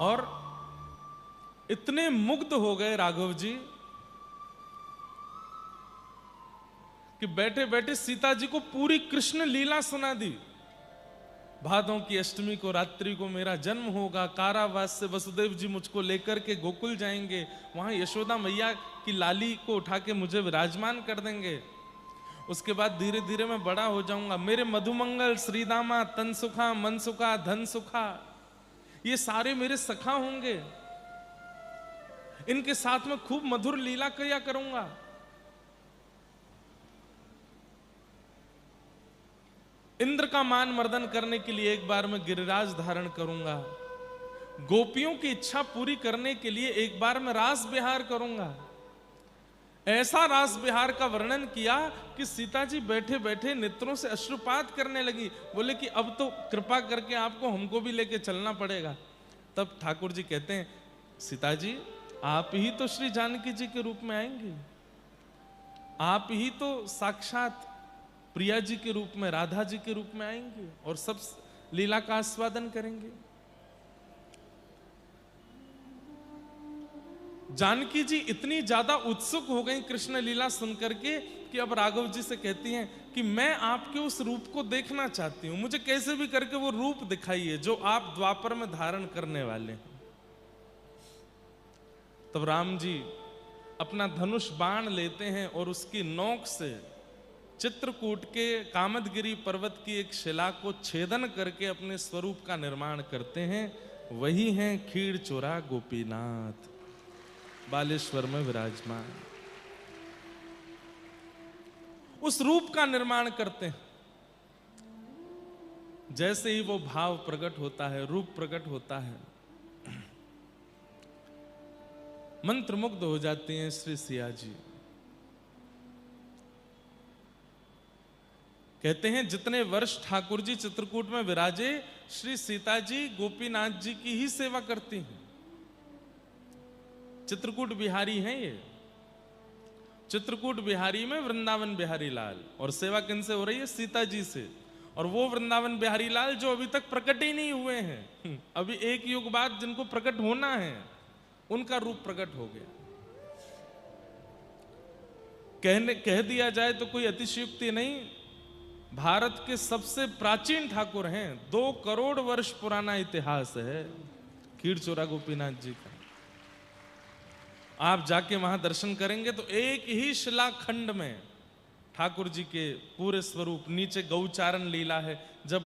और इतने मुग्ध हो गए राघव जी कि बैठे बैठे सीता जी को पूरी कृष्ण लीला सुना दी। भादों की अष्टमी को रात्रि को मेरा जन्म होगा, कारावास से वसुदेव जी मुझको लेकर के गोकुल जाएंगे, वहां यशोदा मैया की लाली को उठा के मुझे विराजमान कर देंगे। उसके बाद धीरे धीरे मैं बड़ा हो जाऊंगा, मेरे मधुमंगल, श्रीदामा, तन सुखा, मन सुखा, धन सुखा, ये सारे मेरे सखा होंगे। इनके साथ में खूब मधुर लीला किया करूंगा। इंद्र का मान मर्दन करने के लिए एक बार मैं गिरिराज धारण करूंगा। गोपियों की इच्छा पूरी करने के लिए एक बार मैं रास विहार करूंगा। ऐसा रास विहार का वर्णन किया कि सीता जी बैठे बैठे नेत्रों से अश्रुपात करने लगी। बोले कि अब तो कृपा करके आपको हमको भी लेके चलना पड़ेगा। तब ठाकुर जी कहते हैं, सीता जी आप ही तो श्री जानकी जी के रूप में आएंगे, आप ही तो साक्षात प्रिया जी के रूप में, राधा जी के रूप में आएंगे और सब लीला का आस्वादन करेंगे। जानकी जी इतनी ज्यादा उत्सुक हो गई कृष्ण लीला सुनकर के कि अब राघव जी से कहती हैं कि मैं आपके उस रूप को देखना चाहती हूं, मुझे कैसे भी करके वो रूप दिखाइए जो आप द्वापर में धारण करने वाले हैं। तब राम जी अपना धनुष बाण लेते हैं और उसकी नोक से चित्रकूट के कामदगिरी पर्वत की एक शिला को छेदन करके अपने स्वरूप का निर्माण करते हैं। वही हैं खीर चोरा गोपीनाथ, बालेश्वर में विराजमान। उस रूप का निर्माण करते हैं। जैसे ही वो भाव प्रकट होता है, रूप प्रकट होता है, मंत्रमुग्ध हो जाती हैं श्री सिया जी। कहते हैं जितने वर्ष ठाकुर जी चित्रकूट में विराजे, श्री सीता जी गोपीनाथ जी की ही सेवा करती हैं। चित्रकूट बिहारी हैं ये। चित्रकूट बिहारी में वृंदावन बिहारी लाल, और सेवा किनसे हो रही है? सीता जी से। और वो वृंदावन बिहारी लाल जो अभी तक प्रकट ही नहीं हुए हैं, अभी एक युग बाद जिनको प्रकट होना है उनका रूप प्रकट हो गया। कह दिया जाए तो कोई अतिशयोक्ति नहीं, भारत के सबसे प्राचीन ठाकुर हैं। 2 करोड़ वर्ष पुराना इतिहास है खीर चोरा गोपीनाथ जी का। आप जाके वहां दर्शन करेंगे तो एक ही शिलाखंड में ठाकुर जी के पूरे स्वरूप, नीचे गौचारण लीला है। जब